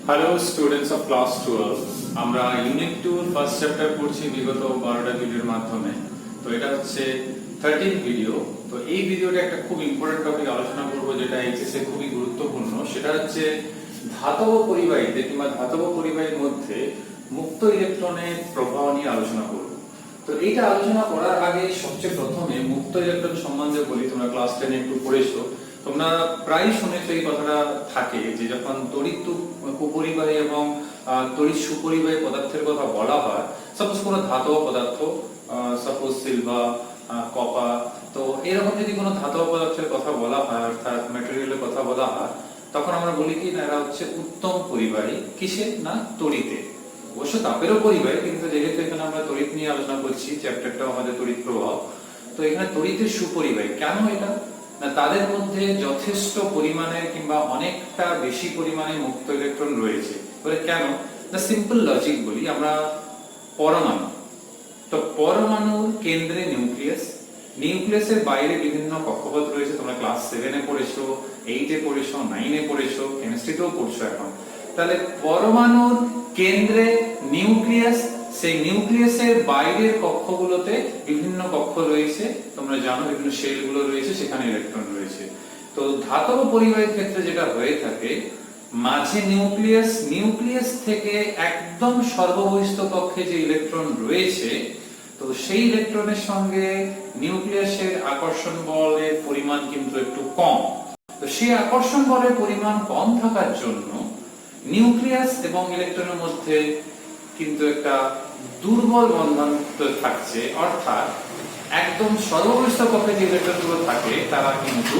Hello students of class 12, আমরা unit 2 first chapter পড়ছি বিগত 12টা ভিডিওর মাধ্যমে। তো এটা হচ্ছে 13 ভিডিও। তো এই ভিডিওটা একটা খুব ইম্পর্টেন্ট টপিক আলোচনা করব, যেটা এইচএস এ খুবই গুরুত্বপূর্ণ। সেটা হচ্ছে ধাতব পরিবাহীতে কিংবা ধাতব পরিবাহীর মধ্যে মুক্ত ইলেকট্রনের প্রবাহ নিয়ে আলোচনা করব। তো এইটা আলোচনা করার আগে সবচেয়ে প্রথমে মুক্ত ইলেকট্রন সম্বন্ধে বলি। তোমরা ক্লাস 10 একটু পড়েছো, তোমরা প্রায় শুনেছো এই কথাটা থাকে যে যখন তড়িৎ কুপরিবাহী এবং তড়িৎ সুপরিবাহী পদার্থের কথা বলা হয়, সাপোজ কোনো ধাতব পদার্থ, সাপোজ সিলভার, কপার, তো এরকম যদি কোনো ধাতব পদার্থের কথা বলা হয় অর্থাৎ ম্যাটেরিয়ালের কথা বলা হয়, তখন আমরা বলি কি না এরা হচ্ছে উত্তম পরিবাহী। কিসে? না তড়িতে। অবশ্য তাপেরও পরিবাহী, কিন্তু যেহেতু এখানে আমরা তড়িৎ নিয়ে আলোচনা করছি, চ্যাপ্টারটাও আমাদের তড়িৎ প্রবাহ, তো এখানে তড়িতের সুপরিবাহী। কেন এটা? না তাদের মধ্যে যথেষ্ট পরিমাণে কিংবা অনেকটা বেশি পরিমাণে মুক্ত ইলেকট্রন রয়েছে। বলে কেন? না সিম্পল লজিক বলি আমরা। পরমাণু, তো পরমাণুর কেন্দ্রে নিউক্লিয়াস, নিউক্লিয়াসের বাইরে বিভিন্ন কক্ষপথ রয়েছে। তোমরা ক্লাস 7 এ পড়েছো, 8 এ পড়েছো, 9 এ পড়েছো, কেমিস্ট্রিতেও পড়ছো এখন। তাহলে পরমাণুর কেন্দ্রে নিউক্লিয়াস, সেই নিউক্লিয়াসের বাইরের কক্ষগুলোতে বিভিন্ন কক্ষ রয়েছে। তোমরা জানো বিভিন্ন শেলগুলো রয়েছে, সেখানে ইলেকট্রন রয়েছে। তো ধাতব পরিবাহীর ক্ষেত্রে যেটা হয়ে থাকে, মাঝে নিউক্লিয়াস, নিউক্লিয়াস থেকে একদম সর্ববহিস্থ কক্ষে যে ইলেকট্রন রয়েছে, তো সেই ইলেকট্রনের সঙ্গে নিউক্লিয়াসের আকর্ষণ বলের পরিমাণ কিন্তু একটু কম। তো সেই আকর্ষণ বলের পরিমাণ কম থাকার জন্য নিউক্লিয়াস এবং ইলেকট্রনের মধ্যে কিন্তু একটা দুর্বল বন্ধন থাকছে। অর্থাৎ একদম সর্ববহিস্থ কক্ষে যে ইলেকট্রনগুলো থাকে তারা কিন্তু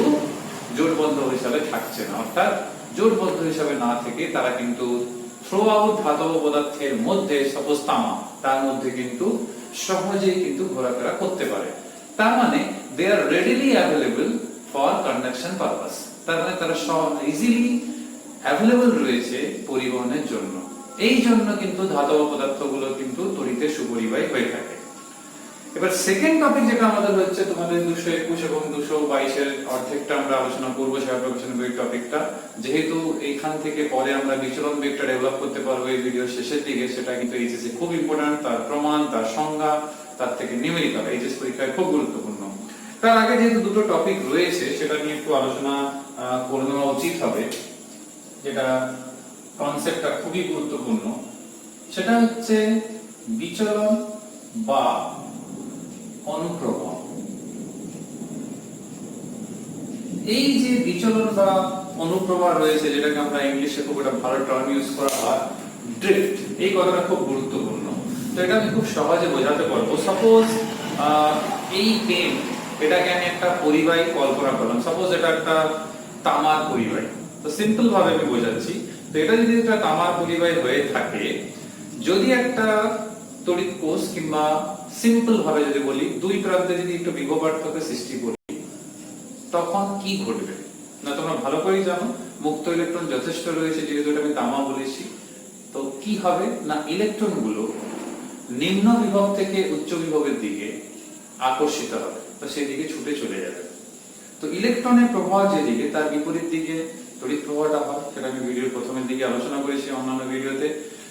জোটবদ্ধ হিসাবে থাকছে না। অর্থাৎ জোটবদ্ধ হিসাবে না থেকে তারা কিন্তু থ্রো আউট ধাতব পদার্থের মধ্যে, সাপোজ তামা, তার মধ্যে কিন্তু সহজেই কিন্তু ঘোরাফেরা করতে পারে। তার মানে they are readily available for conduction purpose. তার মানে তারা ইজিলি অ্যাভেলেবল রয়েছে পরিবহনের জন্য। এই জন্য কিন্তু ধাতব পদার্থগুলো কিন্তু তড়িতে সুপরিবাহী হয়ে থাকে। এবার সেকেন্ড টপিক যেটা আমাদের হচ্ছে তোমাদের 221 এবং 222 এর অর্ধেকটা আমরা আলোচনা করব, সেপ্রোপাগেশন ওয়েভ টপিকটা। যেহেতু এইখান থেকে পরে আমরা বিচলন বেগটা ডেভেলপ করতে পারবো এই ভিডিওর শেষের দিকে, সেটা কিন্তু এইচএস এ খুব ইম্পর্টেন্ট। তার প্রমাণ, তার সংজ্ঞা, তার থেকে নিউমেরিক্যাল এইচএস পরীক্ষায় খুব গুরুত্বপূর্ণ। তার আগে যেহেতু দুটো টপিক রয়েছে, সেটা নিয়ে একটু আলোচনা করে নেওয়া উচিত হবে। যেটা কনসেপ্টটা খুবই গুরুত্বপূর্ণ, সেটা হচ্ছে বিচলন বা অনুপ্রবাহ। এই যে বিচলন বা অনুপ্রবাহ রয়েছে, যেটাকে আমরা ইংলিশে খুব একটা ভালো টার্ম ইউজ করা হয় ড্রিফট, এই কথাটা খুব গুরুত্বপূর্ণ। তো এটা আমি খুব সহজে বোঝাতে পারবো। সাপোজ এই পেন, এটাকে আমি একটা পরিবাহী কল্পনা করলাম। সাপোজ এটা একটা তামার পরিবাহী। তো সিম্পল ভাবে আমি বোঝাচ্ছি। তো এটা যদি একটা তামার পরিবাহী হয়ে থাকে, যদি একটা তড়িৎ কোষ কিংবা সিম্পল ভাবে যদি বলি দুই প্রান্তে যদি একটু বিভব পার্থক্য সৃষ্টি করি, তখন কি ঘটবে? না তোমরা ভালো করেই জানো মুক্ত ইলেকট্রন যথেষ্ট রয়েছে, যেহেতু এটা আমি তামা বলেছি। তো কি হবে? না ইলেকট্রন গুলো নিম্ন বিভব থেকে উচ্চ বিভবের দিকে আকর্ষিত হবে, তো সেই দিকে ছুটে চলে যাবে। তো ইলেকট্রনের প্রবাহ যেদিকে, তার বিপরীত দিকে তড়িৎ প্রবাহটা হয়। সেটা আমি ভিডিওর প্রথমের দিকে আলোচনা করেছি অন্যান্য ভিডিওতে।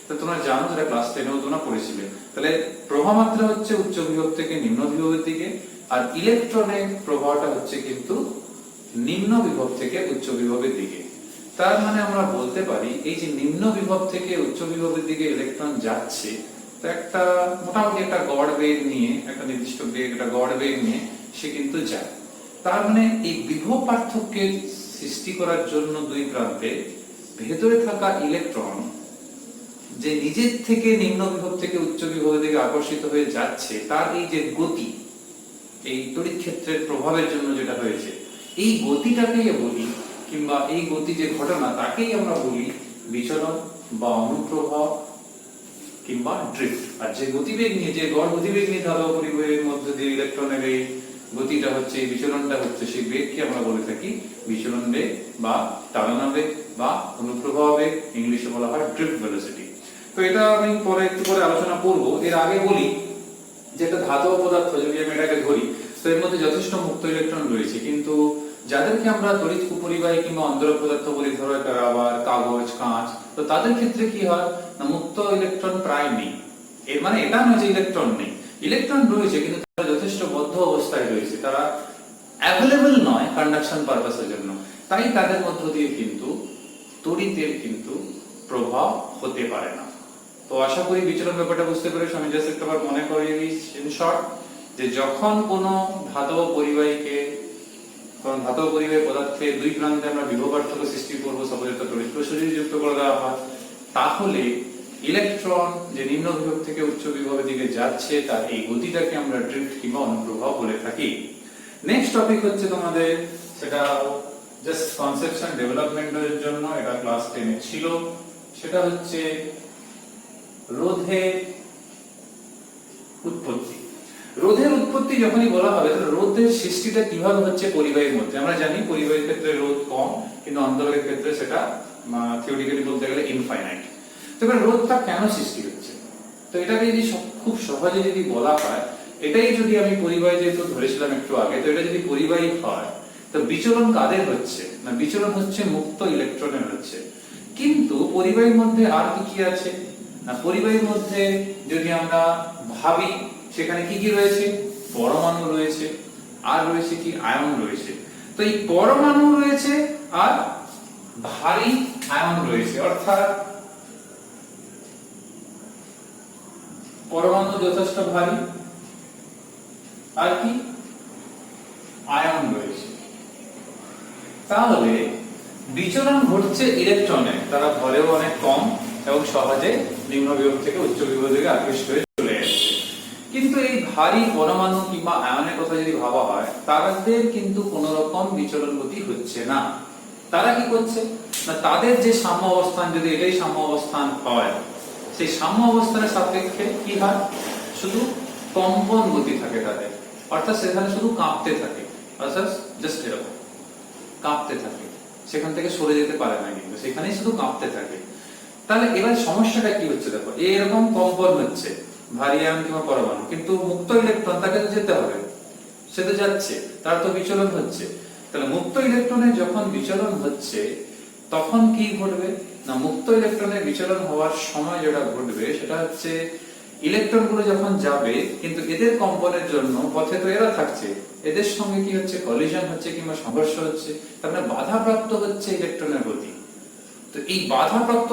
তো তোমরা জানো, যেটা ক্লাস 10 এও তোমরা পড়েছিলে। তাহলে প্রবাহ মাত্রা হচ্ছে উচ্চ বিভব থেকে নিম্ন বিভবের দিকে, আর ইলেকট্রনের প্রবাহটা হচ্ছে কিন্তু নিম্ন বিভব থেকে উচ্চ বিভবের দিকে। তার মানে আমরা বলতে পারি এই যে নিম্ন বিভব থেকে উচ্চ বিভবের দিকে ইলেকট্রন যাচ্ছে, তো একটা মোটামুটি একটা গড় বেগ নিয়ে, একটা নির্দিষ্ট বেগ, একটা গড় বেগ নিয়ে সে কিন্তু যায়। তার মানে এই বিভব পার্থক্যের সৃষ্টি করার জন্য দুই প্রান্তে ভেতরে থাকা ইলেকট্রন যে নিজের থেকে নিম্ন বিভব থেকে উচ্চ বিভবের দিকে আকর্ষিত হয়ে যাচ্ছে, তার এই যে গতি, এই তড়িৎ ক্ষেত্রের প্রভাবের জন্য যেটা হয়েছে, এই গতিটাকেই বলি, কিংবা এই গতি যে ঘটনা, তাকেই আমরা বলি বিচলন বা অনুপ্রবাহ কিংবা ড্রিফট। আর যে গতিবেগ নিয়ে, যে গড় গতিবেগ নিয়ে ধাতব পরিবাহীর মধ্যে দিয়ে ইলেকট্রনের এই গতিটা হচ্ছে, এই বিচলনটা হচ্ছে, সেই বেগকে আমরা বলে থাকি বিচলন বেগ বা চালনা বেগ বা অনুপ্রবাহ বেগ, ইংলিশে বলা হয় ড্রিফট ভেলোসিটি। তো এটা আমি পরে একটু পরে আলোচনা করব। এর আগে বলি যে একটা ধাতব পদার্থ যদি আমি এটাকে ধরি, তো এর মধ্যে যথেষ্ট মুক্ত ইলেকট্রন রয়েছে, কিন্তু যাদেরকে আমরা তড়িৎ কুপরিবাহী কিংবা অন্তরক পদার্থ বলি, ধরো একটা রাবার, কাগজ, কাঁচ, তো তো তাদের ক্ষেত্রে কি হয় না মুক্ত ইলেকট্রন প্রায় নেই। এর মানে এটা নয় যে ইলেকট্রন নেই, ইলেকট্রন রয়েছে কিন্তু তারা যথেষ্ট বদ্ধ অবস্থায় রয়েছে, তারা অ্যাভেলেবল নয় কন্ডাকশন পারপাসের জন্য। তাই তাদের মধ্য দিয়ে কিন্তু তড়িতের কিন্তু প্রভাব হতে পারে না। তো আশা করি বিচলন ব্যাপারটা বুঝতে পেরেছো। আমি জাস্ট একবার মনে করিয়ে দিই ইন শর্ট যে যখন কোনো ধাতব পরিবাহীকে ধাতব পরিবাহী পদার্থে দুই প্রান্তে আমরা বিভব পার্থক্য সৃষ্টি করবো, সপরিত তড়িৎ প্রসরণ যুক্ত করে দেওয়া হয়, তাহলে ইলেকট্রন যে নিম্ন বিভব থেকে উচ্চ বিভবের দিকে যাচ্ছে তার এই গতিটাকে আমরা ড্রিফট কিংবা অনুপ্রবাহ বলে থাকি। নেক্সট টপিক হচ্ছে তোমাদের, সেটা জাস্ট কনসেপশন ডেভেলপমেন্টের জন্য এটা ক্লাস 10 এ ছিল, সেটা হচ্ছে রোধের উৎপত্তি। রোধের উৎপত্তি যখনই বলা হবে তাহলে রোধের সৃষ্টিটা কিভাবে হচ্ছে পরিবাহীর মধ্যে। আমরা জানি পরিবাহীর ক্ষেত্রে রোধ কম, কিন্তু অন্তরকের ক্ষেত্রে সেটা থিওরিটিক্যালি বলতে গেলে ইনফাইনাইট। তো এবার রোধটা কেন সৃষ্টি হচ্ছে, তো এটাকে যদি খুব সহজে যদি বলা হয়, এটাই যদি আমি পরিবাহী যেহেতু ধরেছিলাম একটু আগে, তো এটা যদি পরিবাহী হয় তো বিচলন কাদের হচ্ছে না, বিচলন হচ্ছে মুক্ত ইলেকট্রনের হচ্ছে। কিন্তু পরিবাহীর মধ্যে আর কি কি আছে না, পরিবাহীর মধ্যে যদি আমরা ভাবি সেখানে কি কি রয়েছে, পরমাণু রয়েছে, আর রয়েছে কি আয়ন রয়েছে। তো এই পরমাণু রয়েছে আর ভারী আয়ন রয়েছে, অর্থাৎ পরমাণু যথেষ্ট ভারী আর কি আয়ন রয়েছে। তাহলে বিচলন ঘটছে ইলেকট্রনের, তারা ভরেও অনেক কম এবং সহজে নিম্ন বিভব থেকে উচ্চ বিভব দিকে আকৃষ্ট হয়ে চলে যাচ্ছে। কিন্তু এই ভারী পরমাণু কিংবা আয়নের কথা যদি ভাবা হয়, তাদের কিন্তু কোন রকম বিচলন গতি হচ্ছে না। তারা কি করছে না, তাদের যে সাম্য অবস্থান, যদি এটাই সাম্য অবস্থান হয়, সেই সাম্য অবস্থানের সাপেক্ষে কি হয়, শুধু কম্পন গতি থাকে তাদের, অর্থাৎ সেখানে শুধু কাঁপতে থাকে, অর্থাৎ জাস্ট এরকম কাঁপতে থাকে, সেখান থেকে সরে যেতে পারে না, কিন্তু সেখানেই শুধু কাঁপতে থাকে। তাহলে এবার সমস্যাটা কি হচ্ছে দেখো, এরকম কম্পন হচ্ছে ভারী আয়ন কিংবা পরমাণু, কিন্তু মুক্ত ইলেকট্রন তাকে তো যেতে হবে, সে তো যাচ্ছে, তার তো বিচলন হচ্ছে। তাহলে মুক্ত ইলেকট্রনের যখন বিচলন হচ্ছে তখন কি ঘটবে না, মুক্ত ইলেকট্রনের বিচলন হওয়ার সময় যেটা ঘটবে সেটা হচ্ছে ইলেকট্রন গুলো যখন যাবে, কিন্তু এদের কম্পনের জন্য পথে তো এরা থাকছে, এদের সঙ্গে কি হচ্ছে, কলিশন হচ্ছে কিংবা সংঘর্ষ হচ্ছে, তার মানে বাধাপ্রাপ্ত হচ্ছে ইলেকট্রনের গতি। তো এই বাধাপ্রাপ্ত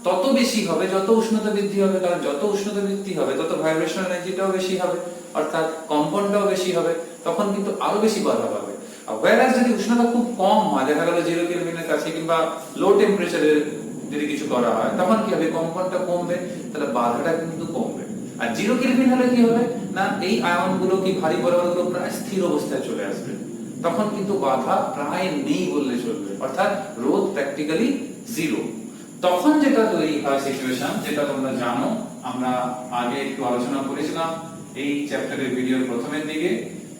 তত বেশি হবে যত উষ্ণতা বৃদ্ধি হবে, কারণ যত উষ্ণতা বৃদ্ধি হবে তত ভাইব্রেশন এনার্জিটাও বেশি হবে, অর্থাৎ কম্পনটাও বেশি হবে, তখন কিন্তু আরো বেশি বাধা পাবে। আর whereas যদি উষ্ণতা খুব কম হয়, দেখা গেল 0 কেলভিনের কাছে কিংবা লো টেম্পারেচারে যদি কিছু করা হয়, তখন কি হবে, কম্পনটা কমবে, তাহলে বাধাটা কিন্তু কমবে। আর 0 কেলভিন হলে কি হবে না, এই আয়নগুলো কি ভারী পরমাণুগুলো প্রায় স্থির অবস্থায় চলে আসবে, তখন কিন্তু বাধা প্রায় নেই বললে চলবে, অর্থাৎ রোধ প্র্যাকটিক্যালি জিরো। তখন যেটা তৈরি হয় সিচুয়েশন, যেটা তোমরা জানো, আমরা আগে একটু আলোচনা করেছিলাম এই চ্যাপ্টারের ভিডিওর প্রথমের দিকে,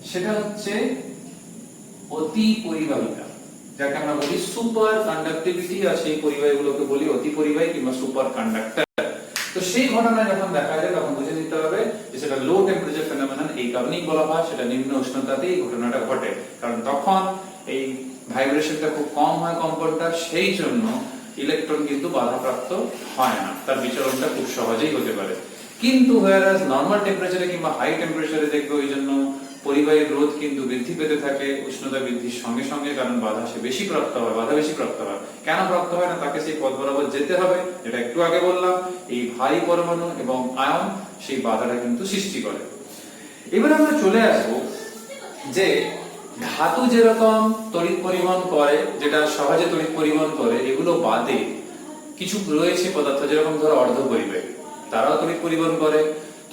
সেটা হচ্ছে অতি পরিবাহিতা, যাকে আমরা বলি সুপার কন্ডাক্টিভিটি, আর সেই পরিবাহীগুলোকে বলি অতি পরিবাহী কিংবা সুপার কন্ডাক্টর। তো সেই ঘটনা যখন দেখা যায় তখন বুঝে নিতে হবে যে সেটা লো টেম্পারেচার ফেনোমেনন, এই কারণেই বলা হয় সেটা নিম্ন উষ্ণতাতেই এই ঘটনাটা ঘটে, কারণ তখন এই ভাইব্রেশনটা খুব কম হয়, কম্পনটা, সেই জন্য ইলেকট্রন কিন্তু বাধাপ্রাপ্ত হয় না, তার বিচলনটা খুব সহজেই হতে পারে। কিন্তু whereas নরমাল টেম্পারেচারে কিংবা হাই টেম্পারেচারে দেখবে ওই জন্য পরিবাহীর রোধ কিন্তু বৃদ্ধি পেতে থাকে উষ্ণতা বৃদ্ধির সঙ্গে সঙ্গে, কারণ বাধা সে বেশি প্রাপ্ত হয়, বাধা বেশি প্রাপ্ত হয়। কেন প্রাপ্ত হয় না, তাকে সেই পথ বরাবর যেতে হবে, যেটা একটু আগে বললাম, এই ভারী পরমাণু এবং আয়ন সেই বাধাটা কিন্তু সৃষ্টি করে। এবার আমরা চলে আসবো যে ধাতু যেরকম তড়িৎ পরিবহন করে, যেটা সহজে তড়িৎ পরিবহন করে, এগুলো বাদে কিছু রয়েছে পদার্থ, যেরকম ধরো অর্ধপরিবাহী, তারাও তড়িৎ পরিবহন করে।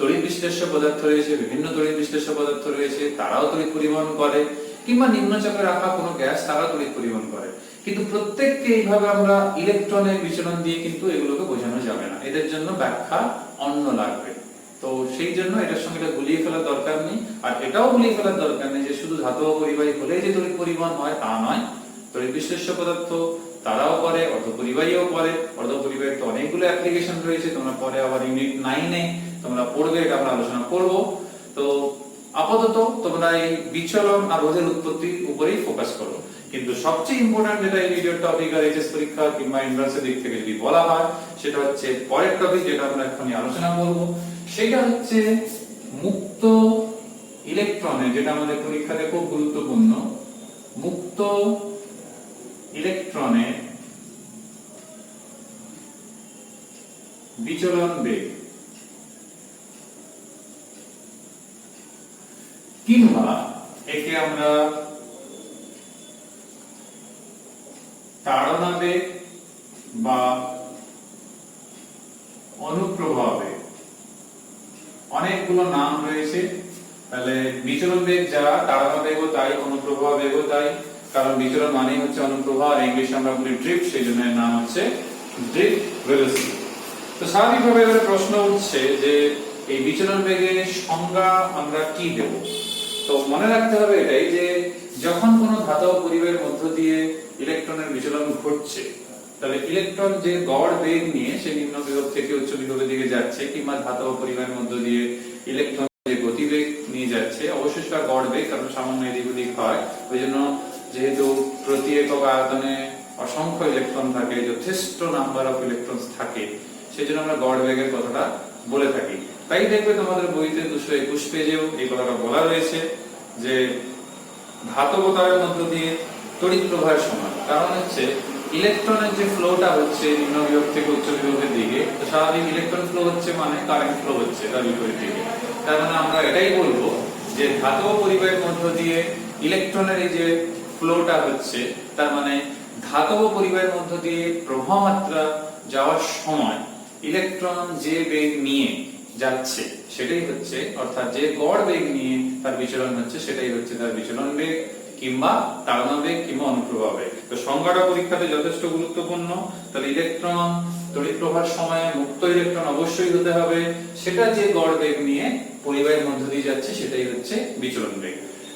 তড়িৎ বিশ্লেষ্য পদার্থ রয়েছে, বিভিন্ন তড়িৎ বিশ্লেষ্য পদার্থ রয়েছে, তারাও তড়িৎ পরিবহন করে, কিংবা নিম্নচাপে রাখা কোনো গ্যাস, তারাও তড়িৎ পরিবহন করে। কিন্তু প্রত্যেককে এইভাবে আমরা ইলেকট্রনের বিচলন দিয়ে কিন্তু এগুলোকে বোঝানো যাবে না, এদের জন্য ব্যাখ্যা অন্য লাগবে। তো সেই জন্য এটার সঙ্গে এটা গুলিয়ে ফেলার দরকার নেই, আর এটাও গুলিয়ে ফেলার দরকার নেই যে শুধু ধাতব পরিবাহী হলেই যে তড়িৎ পরিবহন হয় তা নয়। তড়িৎ বিশ্লেষ্য পদার্থ তারাও করে, অর্ধপরিবাহীও করে। অর্ধপরিবাহীর তো অনেকগুলো অ্যাপ্লিকেশন রয়েছে, তোমরা পরে আবার ইউনিট 9 এ তোমরা পড়বে, এটা আমরা আলোচনা করব। তো আপাতত তোমরা এই বিচলন আর রোধের উৎপত্তির উপরেই ফোকাস করো। কিন্তু সবচেয়ে ইম্পর্টেন্ট যেটা এই ভিডিওর টপিক আর এইচএস পরীক্ষা কিংবা এন্ট্রান্সের দিক থেকে যদি বলা হয় সেটা হচ্ছে পরের টপিক যেটা আমরা এখন আলোচনা করব, সেটা হচ্ছে মুক্ত ইলেকট্রনের, যেটা আমাদের পরীক্ষাতে খুব গুরুত্বপূর্ণ, মুক্ত ইলেকট্রনের বিচলন বেগ, কিংবা একে আমরা তাড়না বেগ বা অনুপ্রবাহ বেগ, অনেকগুলো নাম রয়েছে। তাহলে বিচলন বেগ যা, তাড়না বেগও তাই, অনুপ্রবাহ বেগও তাই, কারণ বিচলন মানে হচ্ছে অনুপ্রবাহ, আর ইংলিশে আমরা বলি ড্রিফট, সেই জন্য এর নাম হচ্ছে ড্রিফট ভেলোসিটি। তো স্বাভাবিকভাবে এবার প্রশ্ন উঠছে যে এই বিচলন বেগের সংজ্ঞা আমরা কি দেব। তো মনে রাখতে হবে এটাই যে যখন কোনো ধাতব পরিবাহের মধ্য দিয়ে ইলেকট্রনের বিচলন ঘটছে, তাহলে ইলেকট্রন যে গড় বেগ নিয়ে সে নিম্ন বিভব থেকে উচ্চ বিভবের দিকে যাচ্ছে, কিংবা ধাতব পরিবাহের মধ্য দিয়ে ইলেকট্রন যে গতিবেগ নিয়ে যাচ্ছে, অবশ্যই সেটা গড় বেগ, কারণ সামান্য এদিক ওদিক হয়, ওই জন্য যেহেতু প্রতি একক আয়তনে অসংখ্য ইলেকট্রন থাকে, যথেষ্ট নাম্বার অফ ইলেকট্রনস থাকে, সেজন্য আমরা গড় বেগের কথাটা বলে থাকি। তাই দেখবে তোমাদের বইতে 221 পেজেও এই কথাটা বলা রয়েছে যে ধাতব তারের মধ্য দিয়ে তড়িৎ প্রবাহের সমান, কারণ হচ্ছে ইলেকট্রনের যে ফ্লোটা হচ্ছে নিম্ন বিভব থেকে উচ্চ বিভবের দিকে, তো স্বাভাবিক ইলেকট্রন ফ্লো হচ্ছে মানে কারেন্ট ফ্লো হচ্ছে তার বিপরীত দিকে। তার মানে আমরা এটাই বলবো যে ধাতব পরিবাহের মধ্য দিয়ে ইলেকট্রনের এই যে ফ্লোটা হচ্ছে, তার মানে ধাতব পরিবাহের মধ্য দিয়ে প্রবাহ মাত্রা যাওয়ার সময় ইলেকট্রন যে বেগ নিয়ে যাচ্ছে সেটাই হচ্ছে, অর্থাৎ যে গড় বেগ নিয়ে তার বিচলন হচ্ছে সেটাই হচ্ছে তার বিচলন বেগ, কিংবা তাড়না বেগ, কিংবা অনুপ্রবাহ বেগ। তো সংজ্ঞাটা পরীক্ষাতে যথেষ্ট গুরুত্বপূর্ণ। তাহলে ইলেকট্রন তড়িৎ প্রবাহের সময় মুক্ত ইলেকট্রন অবশ্যই হতে হবে, সেটা যে গড় বেগ নিয়ে পরিবাহের মধ্য দিয়ে যাচ্ছে সেটাই হচ্ছে বিচলন বেগ।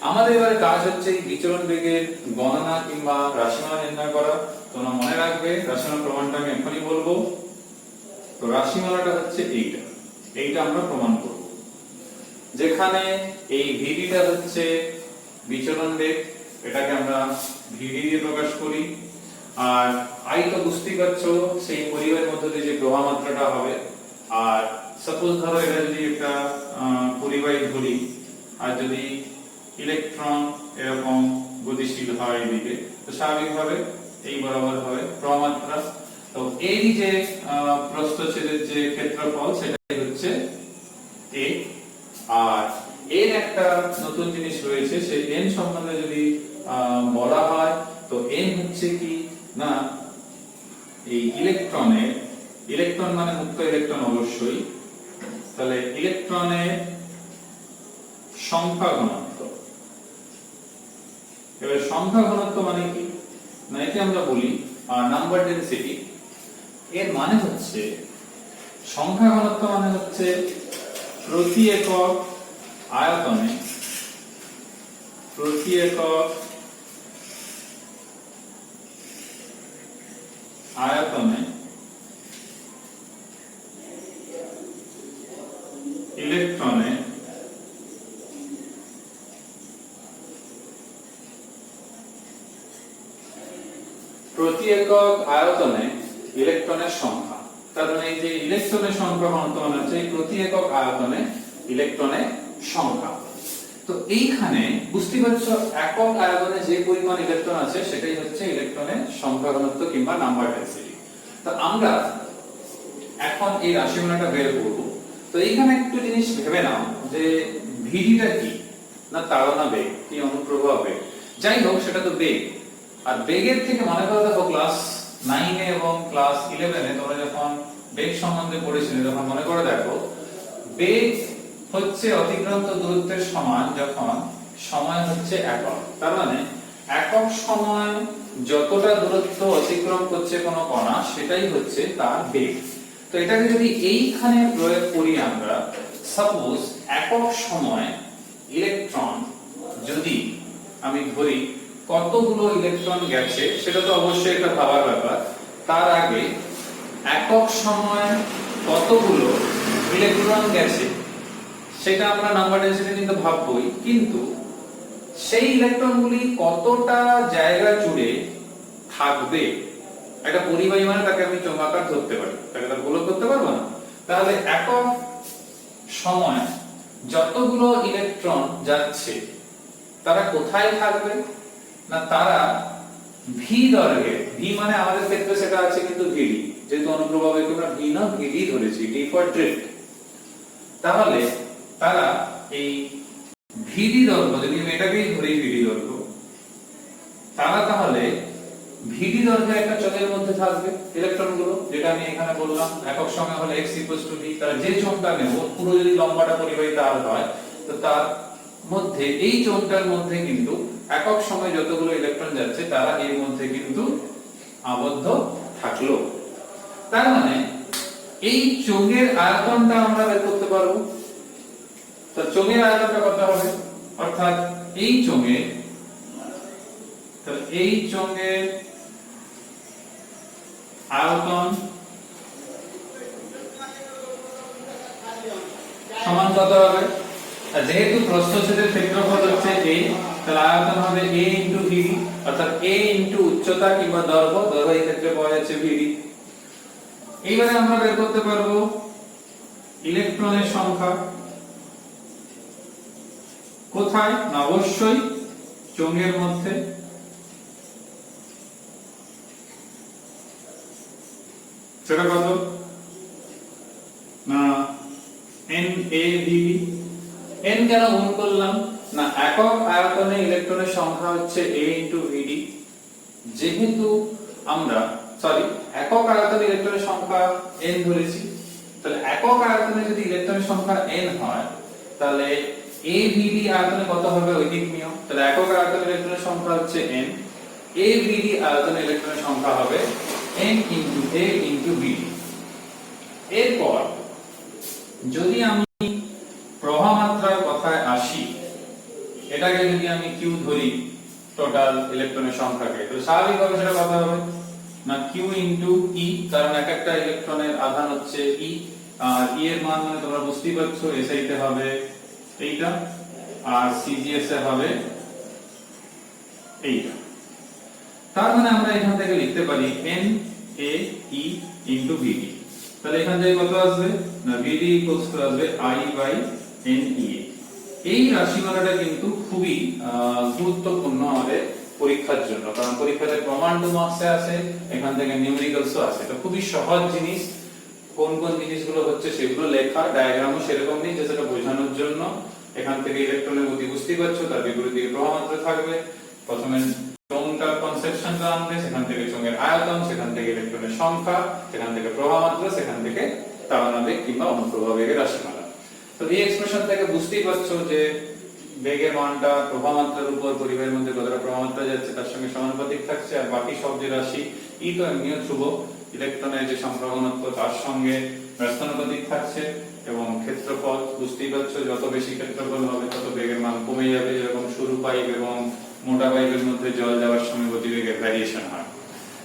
আমাদের এবারে কাজ হচ্ছে এই বিচলন বেগের গণনা কিংবা রাশিমালা নির্ণয় করা। তোমরা মনে রাখবে রাশিমালা প্রমাণটা আমি এখনই বলবো। তো রাশিমালাটা হচ্ছে এইটা আমরা প্রমাণ করব, যেখানে এই ভিডিটা হচ্ছে বিচলন বেগ, এটাকে আমরা ভিডি দিয়ে প্রকাশ করি, আর আই তো বুঝতেই পারছো সেই পরিবাহের মধ্যে দিয়ে যে প্রবাহ মাত্রাটা হবে। আর সাপোজ ধরো এটা যদি একটা পরিবাহী ধরি, আর যদি ইলেকট্রন এরকম গতিশীল হয় এদিকে, তো স্বাভাবিকভাবে এই বরাবর হবে প্রবাহ মাত্রা। তো এই যে প্রস্থচ্ছেদের যে ক্ষেত্রফল সেটাই হচ্ছে a, আর এর একটা নতুন জিনিস রয়েছে, সেই n সম্বন্ধে যদি বলা হয়, তো n হচ্ছে কি না এই ইলেকট্রন মানে মুক্ত ইলেকট্রন অবশ্যই, তাহলে ইলেকট্রনের সংখ্যা ঘনত্ব। এবার সংখ্যা ঘনত্ব মানে কি না, একে আমরা বলি নাম্বার ডেনসিটি। এর মানে হচ্ছে সংখ্যা ঘনত্ব মানে হচ্ছে প্রতি একক আয়তনে ইলেকট্রনের প্রতি একক আয়তনে ইলেকট্রনের সংখ্যা। তার মানে এই যে ইলেকট্রনের সংখ্যা ঘনত্ব মানে হচ্ছে প্রতি একক আয়তনে ইলেকট্রনের সংখ্যা। তো এইখানে বুঝতে পারছো একক আয়তনে যে পরিমাণ ইলেকট্রন আছে সেটাই হচ্ছে ইলেকট্রনের সংখ্যা ঘনত্ব কিংবা নাম্বার ডেনসিটি। তো আমরা এখন এই রাশিমালাটা বের করব। তো এইখানে একটু জিনিস ভেবে নাও যে ভিডিটা কি না তাড়না বেগ কি অনুপ্রবাহ বেগ, যাই হোক সেটা তো বেগ। আর বেগের থেকে মনে করে দেখো ক্লাস 9 এ এবং ক্লাস 11 এ তোমরা যখন বেগ সম্বন্ধে পড়েছিলে তখন মনে করে দেখো বেগ হচ্ছে অতিক্রান্ত দূরত্বের সমান যখন সময় হচ্ছে একক। তার মানে একক সময় যতটা দূরত্ব অতিক্রম করছে কোনো কণা সেটাই হচ্ছে তার বেগ। তো এটাকে যদি এইখানে প্রয়োগ করি আমরা, সাপোজ একক সময় ইলেকট্রন যদি আমি ধরি কতগুলো ইলেকট্রন গেছে সেটা তো অবশ্যই একটা ভাবার ব্যাপার। তার আগে একক সময় কতগুলো ইলেকট্রন গেছে সেটা আমরা নাম্বার ডেনসিটি কিন্তু ভাববই, কিন্তু সেই ইলেকট্রনগুলি কতটা জায়গা জুড়ে থাকবে একটা পরিবাহী, মানে তাকে আমি চৌম্বকাকার ধরতে পারি, তাকে তার গোলক করতে পারবো না। তাহলে একক সময় যতগুলো ইলেকট্রন যাচ্ছে তারা কোথায় থাকবে না, তারা ভি দৈর্ঘ্যে, ভি মানে আমাদের ক্ষেত্রে সেটা আছে কিন্তু ভিডি, যেহেতু অনুপ্রবাহকে আমরা ভি না ভিডি ধরেছি, ডি ফর ড্রিফট। তাহলে তারা এই ভিডি দৈর্ঘ্য, যদি আমি এটাকেই ধরি ভিডি দৈর্ঘ্য, তারা তাহলে ভিডি দৈর্ঘ্যের একটা চোঙের মধ্যে থাকবে ইলেকট্রনগুলো, যেটা আমি এখানে বললাম একক সময় হলে x v। তারা যে চোঙটা নেব পুরো যদি লম্বাটা পরিবাহী তার হয়, তো তার মধ্যে এই চোঙটার মধ্যে কিন্তু একক সময় যতগুলো ইলেকট্রন যাচ্ছে তারা এর মধ্যে কিন্তু আবদ্ধ থাকলো। তার মানে এই চোঙের আয়তনটা আমরা বের করতে পারবো। তো চোঙের আয়তনটা কত হবে, অর্থাৎ এই চোঙের আয়তন সমান কত হবে, যেহেতু প্রস্থচ্ছেদের ক্ষেত্রফল হচ্ছে a, তাহলে আয়তন হবে a * vd, অর্থাৎ a * উচ্চতা কিংবা দৈর্ঘ্য, এই ক্ষেত্রে পাওয়া যাচ্ছে vd। এইবারে আমরা বের করতে পারবো ইলেকট্রনের সংখ্যা কোথায়, না অবশ্যই চোঙের মধ্যে। সেটা কত না NaVd। n কেন গুণ করলাম না, একক আয়তনে ইলেকট্রনের সংখ্যা হচ্ছে a * vd, যেহেতু আমরা একক আয়তনে ইলেকট্রনের সংখ্যা n ধরেছি, তাহলে একক আয়তনে যদি ইলেকট্রনের সংখ্যা n হয় তাহলে avd আয়তনে কত হবে ঐদিক নিয়ম, তাহলে একক আয়তনে ইলেকট্রনের সংখ্যা হচ্ছে n, avd আয়তনে ইলেকট্রনের সংখ্যা হবে n * a * vd। এরপর যদি আমি প্রবাহ মাত্রার কথায় আসি, এটাকে যদি আমি q ধরি টোটাল ইলেকট্রনের সংখ্যাকে, তো স্বাভাবিকভাবে সেটা কত হবে না q * e, কারণ এক একটা ইলেকট্রনের আধান হচ্ছে e, আর e এর মান মানে তোমরা বুঝতেই পারছো, SI তে হবে এইটা আর CGS এ হবে এইটা। তার মানে আমরা এখান থেকে লিখতে পারি NaE * vd। তাহলে এখান থেকে কত আসবে না vd আসবে I/NA। এই রাশিমালাটা কিন্তু খুবই গুরুত্বপূর্ণ আমাদের পরীক্ষার জন্য, কারণ পরীক্ষাতে প্রমাণ টু মার্কসে আছে, এখান থেকে নিউমেরিক্যালসও আছে। এটা খুবই সহজ জিনিস, কোন কোন জিনিসগুলো হচ্ছে সেগুলো লেখা, ডায়াগ্রামও সেরকম নেই যে সেটা বোঝানোর জন্য। এখান থেকে ইলেকট্রনের গতি বুঝতেই পারছো, তার বিপরীত দিকে প্রবাহ মাত্রা থাকবে। প্রথমে চোঙটার কনসেপশনটা আনবে, সেখান থেকে চোঙের আয়তন, সেখান থেকে ইলেকট্রনের সংখ্যা, সেখান থেকে প্রবাহ মাত্রা, সেখান থেকে তাড়নাবেগ কিংবা অনুপ্রবাহ বেগের রাশিমালা। তো এই এক্সপ্রেশন থেকে বুঝতেই পারছো যে বেগের মানটা প্রবাহ মাত্রার উপর পরিবাহীর মধ্যে কতটা প্রবাহ মাত্রা যাচ্ছে তার সঙ্গে সমানুপাতিক থাকছে, আর বাকি সব যে রাশি ই তো এমনিও ধ্রুবক, ইলেকট্রনের যে সংখ্যা ঘনত্ব তার সঙ্গে ব্যস্তানুপাতিক থাকছে, এবং ক্ষেত্রফল বুঝতেই পারছো যত বেশি ক্ষেত্রফল হবে তত বেগের মান কমে যাবে, যেরকম সরু পাইপ এবং মোটা পাইপের মধ্যে জল যাওয়ার সময় গতিবেগের ভ্যারিয়েশন হয়।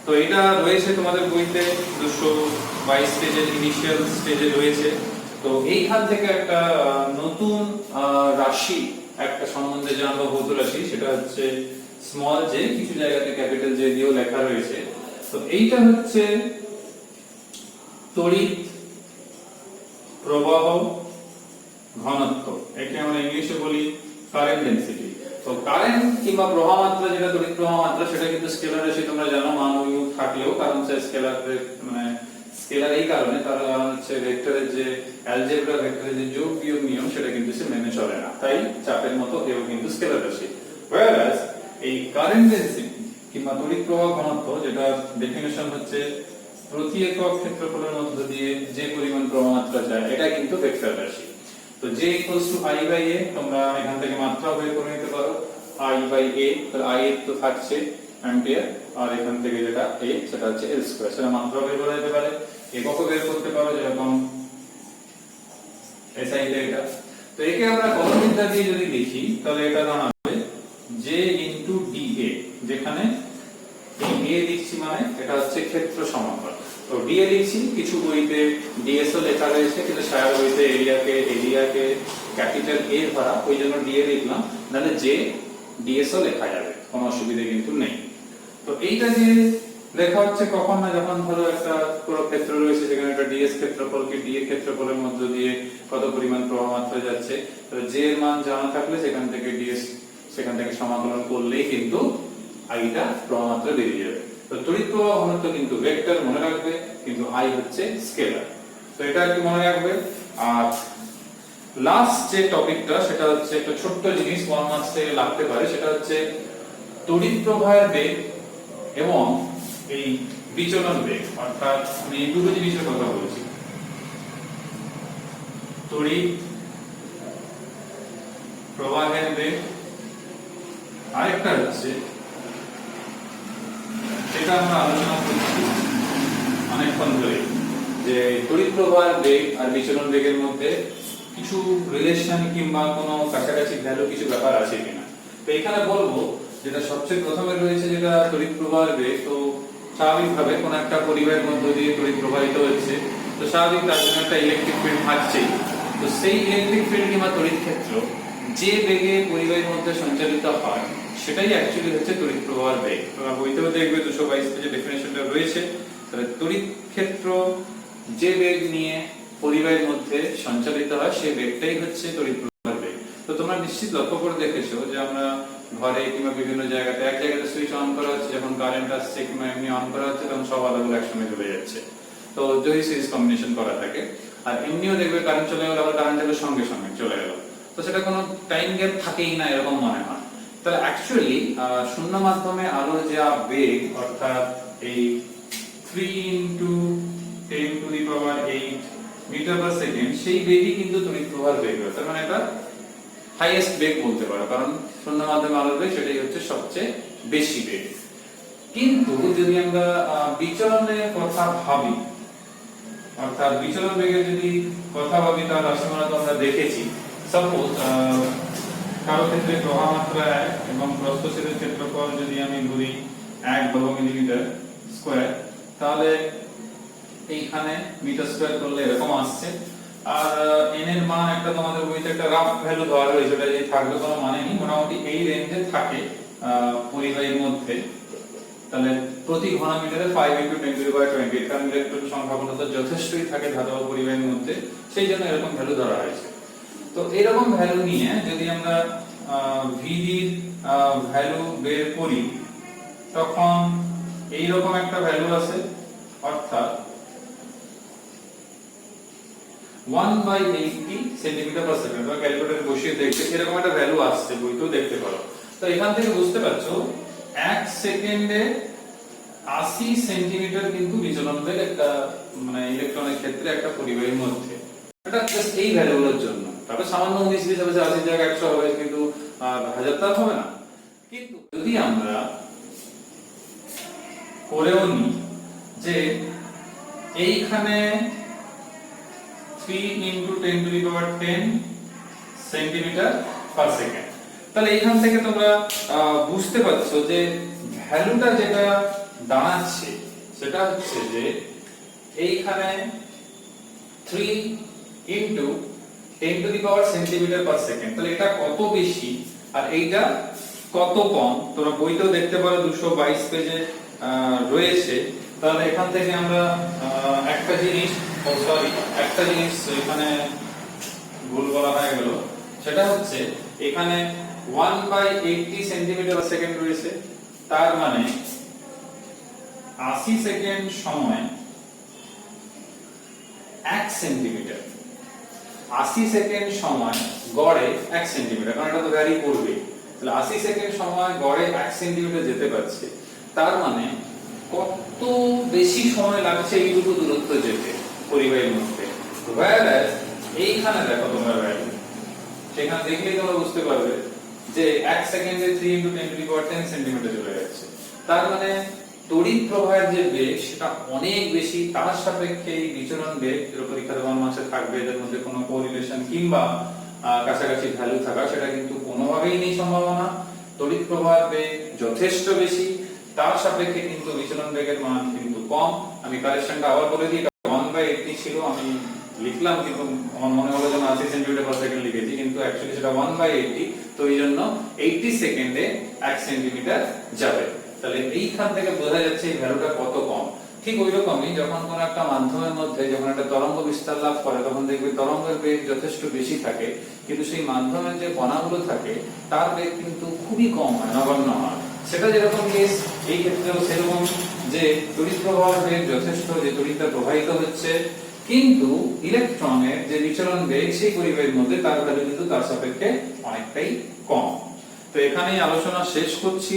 তো এটা রয়েছে তোমাদের বইতে 222 পেজের ইনিশিয়াল স্টেজে রয়েছে। তো এইখান থেকে একটা নতুন রাশি একটা সম্বন্ধে জানবো, ভৌত রাশি, সেটা হচ্ছে স্মল j, কিছু জায়গাতে ক্যাপিটাল j দিয়েও লেখা রয়েছে। তো এইটা হচ্ছে তড়িৎ প্রবাহ ঘনত্ব, একে আমরা ইংলিশে বলি কারেন্ট ডেনসিটি। তো কারেন্ট কিংবা প্রবাহ মাত্রা, যেটা তড়িৎ প্রবাহ মাত্রা, সেটা কিন্তু স্কেলার রাশি, তোমরা জানো মান ইউ থাকলেও, কারণ স্কেলার মানে স্কেলার এই কারণে, তার কারণ হচ্ছে ভেক্টরের যে অ্যালজেব্রা ভেক্টরের যে যোগ বিয়োগ নিয়ম সেটা কিন্তু সে মেনে চলে না, তাই চাপের মতো এও কিন্তু স্কেলার রাশি। whereas এই কারেন্ট ডেনসিটি কিংবা তড়িৎ প্রবাহ ঘনত্ব, যেটা ডেফিনিশন হচ্ছে প্রতি একক ক্ষেত্রফলের মধ্য দিয়ে যে পরিমাণ প্রবাহ মাত্রা যায়, এটা কিন্তু ভেক্টর রাশি। তো j = I/A, তোমরা এখান থেকে মাত্রা বের করে নিতে পারো I/A, তাহলে I এর তো থাকছে অ্যাম্পিয়ার, আর এখান থেকে যেটা a সেটা হচ্ছে L², সেটা মাত্রা বের করা যেতে পারে, এককও বের করতে পারো, যেরকম SI তে এটা। তো একে আমরা গণবিদ্যা দিয়ে যদি লিখি তাহলে এটা দাঁড়াবে J * dA, যেখানে এই a লিখছি মানে এটা হচ্ছে ক্ষেত্র সমাকল। তো dA লিখছি, কিছু বইতে ds ও লেখা রয়েছে, কিন্তু সারা বইতে এরিয়াকে ক্যাপিটাল A ধরা, ওই জন্য dA লিখলাম। তাহলে J ডিএসও লেখা যাবে, কোনো অসুবিধা কিন্তু নেই। তো এইটা যে লেখা হচ্ছে কখন না, যখন ধরো একটা পুরো ক্ষেত্র রয়েছে সেখানে একটা ডিএস ক্ষেত্রফল কি ডি এর ক্ষেত্রফলের মধ্য দিয়ে কত পরিমাণ প্রবাহ মাত্রা যাচ্ছে, তো জে এর মান জানা থাকলে সেখান থেকে ডিএস সেখান থেকে সমাকলন করলেই কিন্তু আইটা প্রবাহ মাত্রা বেরিয়ে যাবে। তো তড়িৎ প্রবাহ ঘনত্ব কিন্তু ভেক্টর মনে রাখবে, কিন্তু আই হচ্ছে স্কেলার। তো এটা একটু মনে রাখবে। আর লাস্ট যে টপিকটা সেটা হচ্ছে একটা ছোট্ট জিনিস 1 মার্কস থেকে লাগতে পারে, সেটা হচ্ছে তড়িৎ প্রবাহের বেগ এবং এই বিচলন বেগ। অর্থাৎ আমি এই দুটো জিনিসের কথা বলছি, তড়িৎ প্রবাহের বেগ, আরেকটা হচ্ছে যেটা আমরা আলোচনা করছি অনেকক্ষণ ধরে, যে তড়িৎ প্রবাহের বেগ আর বিচলন বেগের মধ্যে কিছু রিলেশন কিংবা কোনো কাছাকাছি ভ্যালু কিছু ব্যাপার আছে কিনা। তো এখানে বলবো যেটা সবচেয়ে প্রথমে রয়েছে যেটা তড়িৎ প্রবাহের বেগ, তো স্বাভাবিকভাবে কোন একটা পরিবাহের মধ্য দিয়ে তড়িৎ প্রবাহিত হচ্ছে, তো স্বাভাবিক তার জন্য একটা ইলেকট্রিক ফিল্ড থাকছেই। তো সেই ইলেকট্রিক ফিল্ড কিংবা তড়িৎ ক্ষেত্র যে বেগে পরিবাহের মধ্যে সঞ্চালিত হয় সেটাই অ্যাকচুয়ালি হচ্ছে তড়িৎ প্রবাহের বেগ। তোমরা বইতেও দেখবে 222 পেজে ডেফিনেশনটা রয়েছে। তাহলে তড়িৎ ক্ষেত্র যে বেগ নিয়ে পরিবাহের মধ্যে সঞ্চালিত হয় সেই বেগটাই হচ্ছে তড়িৎ প্রবাহের বেগ। তো তোমরা নিশ্চিত লক্ষ্য করে দেখেছো যে আমরা ঘরে কিংবা বিভিন্ন জায়গাতে এক জায়গাতে সুইচ অন করা হচ্ছে, যখন কারেন্ট আসছে কিংবা এমনি অন করা হচ্ছে তখন সব আলাদা একসঙ্গে চলে যাচ্ছে। তো যদি সিরিজ কম্বিনেশন করা থাকে, আর এমনিও দেখবে কারেন্ট চলে গেলে আবার কারেন্ট যাবে সঙ্গে সঙ্গে চলে গেল, তো সেটা কোনো টাইম গ্যাপ থাকেই না এরকম মনে হয়। তাহলে অ্যাকচুয়ালি শূন্য মাধ্যমে আলোর যা বেগ, অর্থাৎ এই 3 × 10⁸ মিটার পার সেকেন্ড, সেই বেগই কিন্তু তড়িৎ প্রবাহের বেগ। তার মানে এটা হাইয়েস্ট বেগ বলতে পারো, কারণ শূন্য মাধ্যমে আলোর বেগ সেটাই হচ্ছে সবচেয়ে বেশি বেগ। কিন্তু যদি আমরা বিচলনের কথা ভাবি, অর্থাৎ বিচলন বেগের যদি কথা ভাবি, তার রাশিমালা তো আমরা দেখেছি। সাপোজ কারো ক্ষেত্রে প্রবাহ মাত্রা 1 এবং প্রস্থচ্ছেদের ক্ষেত্রফল যদি আমি ধরি 1 বর্গ মিলিমিটার স্কয়ার, তাহলে এইখানে মিটার স্কয়ার করলে এরকম আসছে। আর n এর মান একটা তোমাদের বইতে একটা রাফ ভ্যালু দেওয়া রয়েছে, এটা যে থাকবে কোনো মানে নেই, মোটামুটি এই রেঞ্জে থাকে পরিবাহীর মধ্যে। তাহলে প্রতি ঘনমিটারে 5 × 10⁻20, কারণ ইলেকট্রন সংখ্যা ঘনত্ব যথেষ্টই থাকে ধাতব পরিবাহীর মধ্যে, সেই জন্য এরকম ভ্যালু ধরা হয়েছে। তো এরকম ভ্যালু নিয়ে যদি আমরা VD এর ভ্যালু বের করি, তখন এইরকম একটা ভ্যালু আছে, অর্থাৎ 1/80 সেন্টিমিটার পার সেকেন্ড। তোমরা ক্যালকুলেটরে বসিয়ে দেখবে এরকম একটা ভ্যালু আসছে, বইতেও দেখতে পারো। তো এখান থেকে বুঝতে পারছো 1 সেকেন্ডে 80 সেন্টিমিটার কিন্তু বিচলন বেগ একটা, মানে ইলেকট্রনের ক্ষেত্রে একটা পরিবাহীর মধ্যে। এটা জাস্ট এই ভ্যালুগুলোর জন্য। তবে সামান্য 19 হবে, 80 জায়গায় 100 হবে, কিন্তু 1000 তো হবে না। কিন্তু যদি আমরা করেও নিই যে এইখানে 3 × 10⁻10 সেন্টিমিটার পার সেকেন্ড, তাহলে এইখান থেকে তোমরা বুঝতে পারছো যে ভ্যালুটা যেটা দাঁড়াচ্ছে সেটা হচ্ছে যে এইখানে 3 × 10⁻⁷ সেন্টিমিটার পার সেকেন্ড। তাহলে এটা কত বেশি আর এইটা কত কম, তোমরা বইতেও দেখতে পারো 222 পেজে রয়েছে। তাহলে এখান থেকে আমরা একটা জিনিস এখানে ভুল বলা হয়ে গেল, সেটা হচ্ছে এখানে 1/80 সেন্টিমিটার পার সেকেন্ড রয়েছে, তার মানে 80 সেকেন্ড সময় 1 সেন্টিমিটার। 80 সেকেন্ড সময় গড়ে 1 সেন্টিমিটার, কারণ এটা তো ভ্যারি করবে। তাহলে 80 সেকেন্ড সময় গড়ে 1 সেন্টিমিটার যেতে পারছে, তার মানে কত বেশি সময় লাগছে এইটুকু দূরত্ব যেতে পরিবাহীর মধ্যে। whereas এইখানে দেখো তোমরা ভ্যালু, সেখানে দেখলেই তোমরা বুঝতে পারবে যে 1 সেকেন্ডে 3 × 10⁻10 সেন্টিমিটার চলে যাচ্ছে। তার মানে তড়িৎ প্রবাহের যে বেগ সেটা অনেক বেশি, তার সাপেক্ষে এই বিচলন বেগ যেটা পরীক্ষার 1 মাসে থাকবে, এদের মধ্যে কোনো কোরিলেশন কিংবা কাছাকাছি ভ্যালু থাকা সেটা কিন্তু কোনোভাবেই নেই সম্ভাবনা। তড়িৎ প্রবাহের বেগ যথেষ্ট বেশি, তার সাপেক্ষে কিন্তু বিচলন বেগের মান কিন্তু কম। আমি কারেকশনটা আবার বলে দিই, 1/80 ছিল, আমি লিখলাম কিন্তু আমার মনে হলো যে 80 সেন্টিমিটার পার সেকেন্ড লিখেছি, কিন্তু অ্যাকচুয়ালি সেটা 1/80, তো এই জন্য 80 সেকেন্ডে 1 সেন্টিমিটার যাবে। তাহলে এইখান থেকে বোঝা যাচ্ছে এই ভ্যালুটা কত কম। ঠিক ওই রকমই যখন কোন একটা মাধ্যমের মধ্যে যখন একটা তরঙ্গ বিস্তার লাভ করে তখন দেখবে তরঙ্গের বেগ যথেষ্ট বেশি থাকে, কিন্তু সেই মাধ্যমের যে কণাগুলো থাকে তার বেগ কিন্তু খুবই কম হয়, নগণ্য হয়। সেটা যেরকম কেস এই ক্ষেত্রেও সেরকম, যে তড়িৎ প্রবাহের বেগ যথেষ্ট, যে তড়িৎটা প্রবাহিত হচ্ছে, কিন্তু ইলেকট্রনের যে বিচলন বেগ সেই পরিবেশের মধ্যে তার ভ্যালু কিন্তু তার সাপেক্ষে অনেকটাই কম। তো এখানেই আলোচনা শেষ করছি।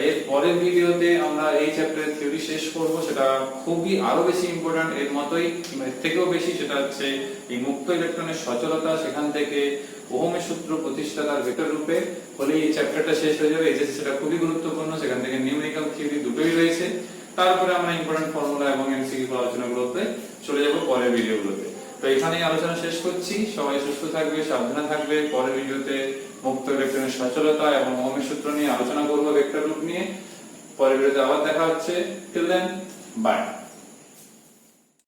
এর পরের ভিডিওতে আমরা এই চ্যাপ্টারের থিওরি শেষ করব, সেটা খুবই আরো বেশি ইম্পর্টেন্ট, এর মতোই এর থেকেও বেশি। সেটা হচ্ছে এই মুক্ত ইলেকট্রনের সচলতা, সেখান থেকে ওহমের সূত্র প্রতিষ্ঠা তার ভেক্টর রূপে হলে এই চ্যাপ্টারটা শেষ হয়ে যাবে। এইচএসসি সেটা খুবই গুরুত্বপূর্ণ, সেখান থেকে নিউমেরিক্যাল থিওরি দুটোই রয়েছে। তারপরে আমরা ইম্পর্টেন্ট ফর্মুলা এবং এমসিকিউ আলোচনাগুলোতে চলে যাব পরের ভিডিওগুলোতে। তো এখানেই আলোচনা শেষ করছি। সবাই সুস্থ থাকবে, সাবধানে থাকবে। পরের ভিডিওতে মুক্ত ইলেকট্রনের সচলতা এবং ওহমের সূত্র নিয়ে আলোচনা করব, ভেক্টর রূপ নিয়ে। পরের ভিডিওতে আবার দেখা হচ্ছে। Till then, by.